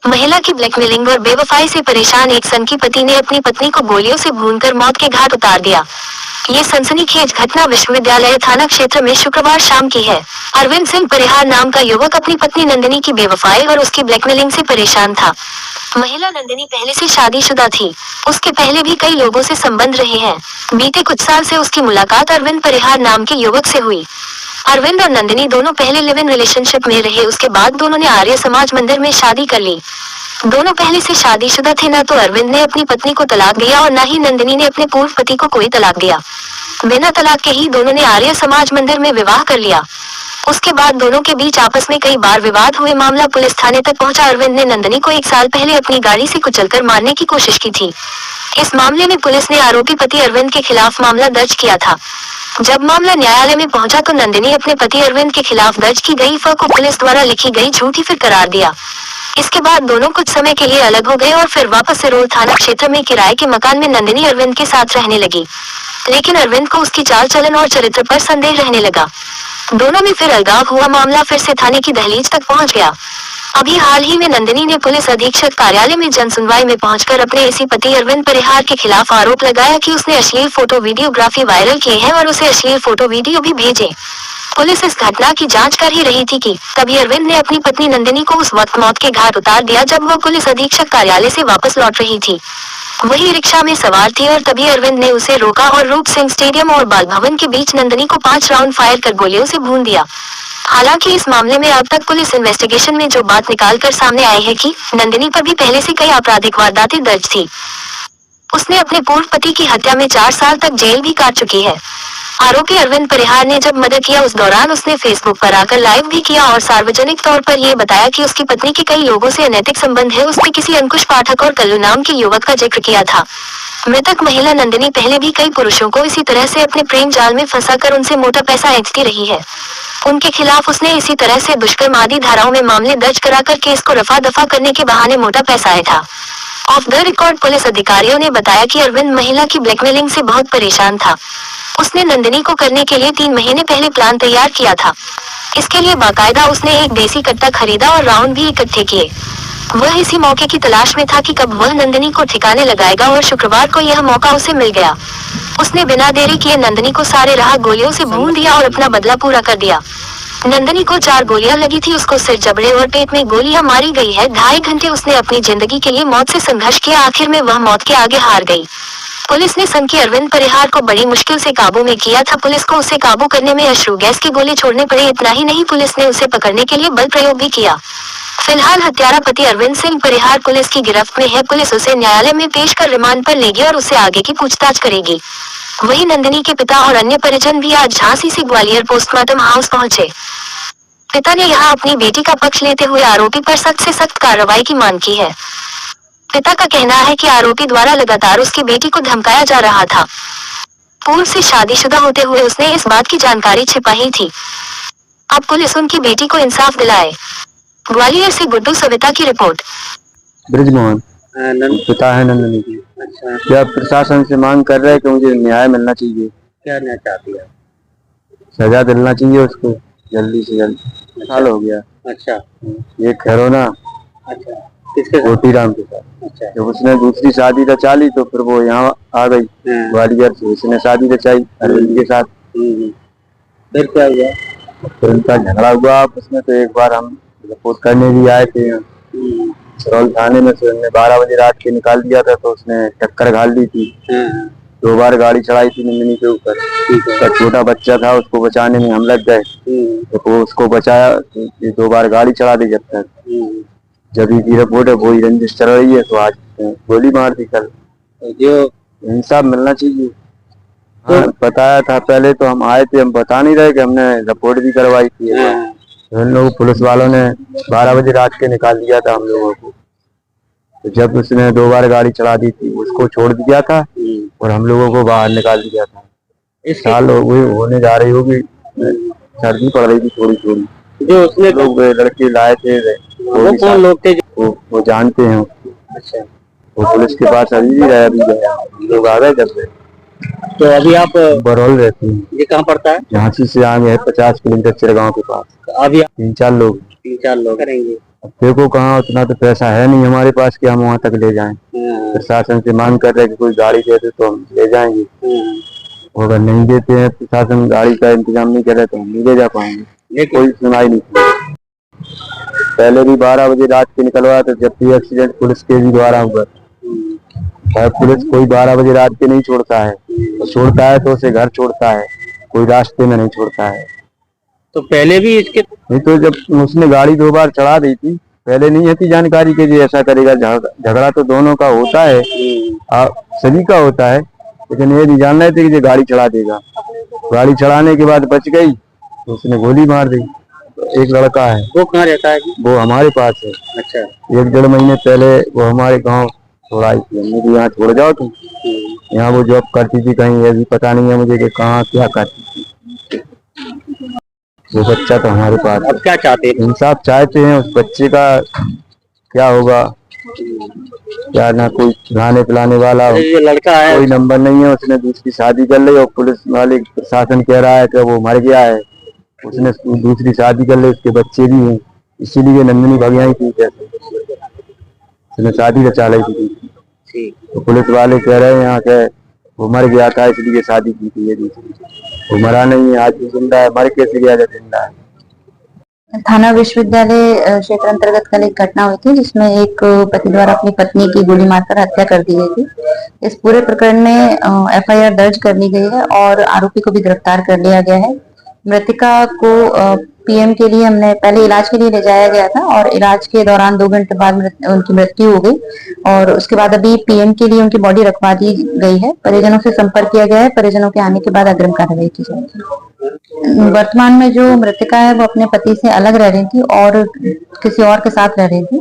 महिला की ब्लैकमेलिंग और बेवफाई से परेशान एक सनकी पति ने अपनी पत्नी को गोलियों से भूनकर मौत के घाट उतार दिया। ये सनसनीखेज घटना विश्वविद्यालय थाना क्षेत्र में शुक्रवार शाम की है। अरविंद सिंह परिहार नाम का युवक अपनी पत्नी नंदिनी की बेवफाई और उसकी ब्लैकमेलिंग से परेशान था। महिला नंदिनी पहले से शादीशुदा थी। उसके पहले भी कई लोगों से संबंध रहे हैं। बीते कुछ साल से उसकी मुलाकात अरविंद परिहार नाम के युवक से हुई। अरविंद और नंदिनी दोनों पहले लिव इन रिलेशनशिप में रहे, उसके बाद दोनों ने आर्य समाज मंदिर में शादी कर ली। दोनों पहले से शादीशुदा थे। न तो अरविंद ने अपनी पत्नी को तलाक दिया और न ही नंदिनी ने अपने पूर्व पति को कोई तलाक दिया। बिना तलाक के ही दोनों ने आर्य समाज मंदिर में विवाह कर लिया। उसके बाद दोनों के बीच आपस में कई बार विवाद हुए। मामला पुलिस थाने तक पहुंचा। अरविंद ने नंदिनी को 1 साल पहले अपनी गाड़ी से कुचलकर मारने की कोशिश की थी। इस मामले में पुलिस ने आरोपी पति अरविंद के खिलाफ मामला दर्ज किया था। जब मामला न्यायालय में पहुंचा तो नंदिनी अपने पति अरविंद के खिलाफ दर्ज की गई एफआईआर को पुलिस द्वारा लिखी गई झूठी फिर करार दिया। इसके बाद दोनों कुछ समय के लिए अलग हो गए और फिर वापस सिरोल थाना क्षेत्र में किराए के मकान में नंदिनी अरविंद के साथ रहने लगी। लेकिन अरविंद को उसकी चाल चलन और चरित्र पर संदेह रहने लगा। दोनों में फिर अलगाव हुआ। मामला फिर से थाने की दहलीज तक पहुंच गया। अभी हाल ही में नंदिनी ने पुलिस अधीक्षक कार्यालय में जनसुनवाई में पहुंचकर अपने इसी पति अरविंद परिहार के खिलाफ आरोप लगाया कि उसने अश्लील फोटो वीडियोग्राफी वायरल किए हैं और उसे अश्लील फोटो वीडियो भी भेजे। पुलिस इस घटना की जांच कर ही रही थी कि तभी अरविंद ने अपनी पत्नी नंदिनी को उस वक्त मौत के घाट उतार दिया जब वो पुलिस अधीक्षक कार्यालय से वापस लौट रही थी। वही रिक्शा में सवार थी और तभी अरविंद ने उसे रोका और रूप सिंह स्टेडियम और बाल भवन के बीच नंदिनी को 5 राउंड फायर कर गोलियों से भून दिया। हालांकि इस मामले में अब तक पुलिस इन्वेस्टिगेशन में जो बात निकाल कर सामने आई है कि नंदिनी पर भी पहले से कई आपराधिक वारदातें दर्ज थी। उसने अपने पूर्व पति की हत्या में 4 साल तक जेल भी काट चुकी है। आरोपी अरविंद परिहार ने जब मर्डर किया उस दौरान उसने फेसबुक पर आकर लाइव भी किया और सार्वजनिक तौर पर यह बताया कि उसकी पत्नी के कई लोगों से अनैतिक संबंध है। उसने किसी अंकुश पाठक और कल्लू नाम के युवक का जिक्र किया था। मृतक महिला नंदिनी पहले भी कई पुरुषों को इसी तरह से अपने प्रेम जाल में फंसाकर उनसे मोटा पैसा ऐंठती रही है। उनके खिलाफ उसने इसी तरह से दुष्कर्म आदि धाराओं में मामले दर्ज कराकर केस को रफा दफा करने के बहाने मोटा पैसा आया था। ऑफ द रिकॉर्ड पुलिस अधिकारियों ने बताया कि अरविंद महिला की ब्लैकमेलिंग से बहुत परेशान था। उसने नंदिनी को करने के लिए 3 महीने पहले प्लान तैयार किया था। इसके लिए बाकायदा उसने एक देसी कट्टा खरीदा और राउंड भी इकट्ठे किए। वह इसी मौके की तलाश में था कि कब वह नंदिनी को ठिकाने लगाएगा और शुक्रवार को यह मौका उसे मिल गया। उसने बिना देरी किए नंदिनी को सारे राह गोलियों से भून दिया और अपना बदला पूरा कर दिया। नंदिनी को 4 गोलियां लगी थी। उसको सिर, जबड़े और पेट में गोलियां मारी गई है। 2.5 घंटे उसने अपनी जिंदगी के लिए मौत से संघर्ष किया। आखिर में वह मौत के आगे हार गई। पुलिस ने सनकी अरविंद परिहार को बड़ी मुश्किल से काबू में किया था। पुलिस को उसे काबू करने में अश्रु गैस के गोले छोड़ने पड़े। इतना ही नहीं, पुलिस ने उसे पकड़ने के लिए बल प्रयोग भी किया। फिलहाल हत्यारा पति अरविंद सिंह परिहार पुलिस की गिरफ्त में है। पुलिस उसे न्यायालय में पेश कर रिमांड पर लेगी और उससे आगे की पूछताछ करेगी। वहीं नंदिनी के पिता और अन्य परिजन भी आज झांसी से ग्वालियर पोस्टमार्टम हाउस पहुंचे। पिता ने यहां अपनी बेटी का पक्ष लेते हुए आरोपी पर सख्त से सख्त कार्रवाई की मांग की है। पिता का कहना है कि आरोपी द्वारा लगातार उसकी बेटी को धमकाया जा रहा था। पूर्व से शादीशुदा होते हुए उसने इस बात की जानकारी छिपाई थी। अब पुलिस उनकी बेटी को इंसाफ दिलाए। ग्वालियर से गुड्डू सविता की रिपोर्ट। ब्रिजमोहन पिता है नंदिनी की। अच्छा। क्या प्रशासन से मांग कर रहे हैं कि मुझे न्याय मिलना चाहिए। क्या न्याय चाहती है? सजा दिलना चाहिए उसको जल्दी से जल्दी। अच्छा। साल हो गया। अच्छा। ये खैरोना। अच्छा। किसके साथ? गोटीराम के साथ। अच्छा। जब उसने दूसरी शादी रचा ली तो फिर वो यहाँ आ गई ग्वालियर से। उसने शादी रचाई अरविंद के साथ। फिर क्या हुआ? फिर उनका झगड़ा हुआ आपस में। तो एक बार हम रिपोर्ट करने भी आए थे सिरौल थाने में। से हमने 12 बजे रात के निकाल दिया था तो उसने टक्कर घाल दी थी। 2 बार गाड़ी चढ़ाई थी नंदिनी के ऊपर। उसका छोटा बच्चा था, उसको बचाने में हम लग गए तो वो उसको बचाया। 2 बार गाड़ी चढ़ा दी। जब तक जब की रिपोर्ट है वही रंजिश चल रही है तो आज गोली मार दी कल। जो इंसाफ मिलना चाहिए। हाँ, बताया था पहले तो हम आए थे। हम बता नहीं रहे कि हमने रिपोर्ट भी करवाई थी। उन लोग पुलिस वालों ने 12 बजे रात के निकाल दिया था हम लोगों को। तो जब उसने 2 बार गाड़ी चढ़ा दी थी उसको छोड़ दिया था और हम लोगों को बाहर निकाल दिया था। इस साल होने जा रही होगी। सर्दी पड़ रही थी थोड़ी थोड़ी। जो उसने लोग लड़के लाए थे वो कौन लोग थे? वो जानते हैं। अच्छा। वो पुलिस के पास अभी भी गया। लोग आ गए जब से। तो अभी आप बरौल रहती हैं। ये कहाँ पड़ता है? झांसी से आगे है 50 किलोमीटर चिरगांव के पास। अभी 3-4 लोग। 3-4 लोग करेंगे। अब देखो कहाँ उतना तो पैसा है नहीं हमारे पास कि हम वहाँ तक ले जाएं। प्रशासन से मांग कर रहे हैं कि कोई गाड़ी दे दे तो हम ले जाएंगे। और अगर नहीं देते हैं, प्रशासन गाड़ी का इंतजाम नहीं कर रहे तो हम नहीं ले जा पाएंगे। कोई सुनाई नहीं की। पहले भी 12 बजे रात के निकलवाया तो जब भी एक्सीडेंट पुलिस के भी द्वारा हुआ। और पुलिस कोई 12 बजे रात के नहीं छोड़ता है, तो छोड़ता है तो उसे घर छोड़ता है, कोई रास्ते में नहीं छोड़ता है। तो पहले भी इसके नहीं तो जब उसने गाड़ी 2 बार चढ़ा दी थी, पहले नहीं थी जानकारी कि ये ऐसा करेगा। झगड़ा तो दोनों का होता है, सभी का होता है, लेकिन ये नहीं जान रहे थे कि ये गाड़ी चढ़ा देगा। गाड़ी चढ़ाने के बाद बच गई तो उसने गोली मार दी। तो एक लड़का है, वो कहाँ रहता है? वो हमारे पास है। अच्छा। 1-1.5 महीने पहले वो हमारे गांव छोड़ाई थी हमने कि यहाँ छोड़ जाओ तुम। यहाँ वो जॉब करती थी कहीं, ये भी पता नहीं है मुझे कि कहाँ क्या करती थी। वो बच्चा तो हमारे पास। अब क्या चाहते हैं? इंसाफ चाहते हैं। उस बच्चे का क्या होगा, क्या ना कोई खिलाने पिलाने वाला हो। ये लड़का है, कोई नंबर नहीं है, उसने दूसरी शादी कर ली और पुलिस वाले प्रशासन कह रहा है कि वो मर गया है। उसने दूसरी शादी कर ली, उसके बच्चे भी हैं, इसीलिए नंदिनी भगियाई थी। कैसे उसने शादी रचा ली थी, तो पुलिस वाले कह रहे हैं यहाँ के वो मर गया था इसलिए शादी की थी। ये दूसरी वो मरा नहीं है, आज भी जिंदा है। मर कैसे गया जब जिंदा है। थाना विश्वविद्यालय क्षेत्र अंतर्गत कल एक घटना हुई थी जिसमें एक पति द्वारा अपनी पत्नी की गोली मारकर हत्या कर दी गई थी। इस पूरे प्रकरण में एफआईआर दर्ज कर ली गई है और आरोपी को भी गिरफ्तार कर लिया गया है। मृतिका को पीएम के लिए हमने पहले इलाज के लिए ले जाया गया था और इलाज के दौरान 2 घंटे बाद उनकी मृत्यु हो गई और उसके बाद अभी पीएम के लिए उनकी बॉडी रखवा दी गई है। परिजनों से संपर्क किया गया है, परिजनों के आने के बाद अग्रिम कार्रवाई की जाएगी। वर्तमान में जो मृतिका है वो अपने पति से अलग रह रही थी और किसी और के साथ रह रही थी,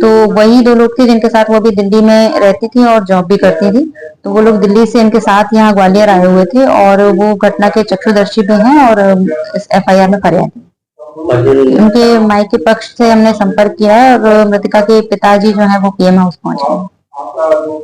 तो वही 2 लोग थे जिनके साथ वो भी दिल्ली में रहती थी और जॉब भी करती थी। तो वो लोग दिल्ली से इनके साथ यहाँ ग्वालियर आए हुए थे और वो घटना के चक्षुदर्शी भी हैं और इस एफआईआर में फरियादी। उनके मायके पक्ष से हमने संपर्क किया है और मृतिका के पिताजी जो है वो पीएम हाउस पहुंचे हैं।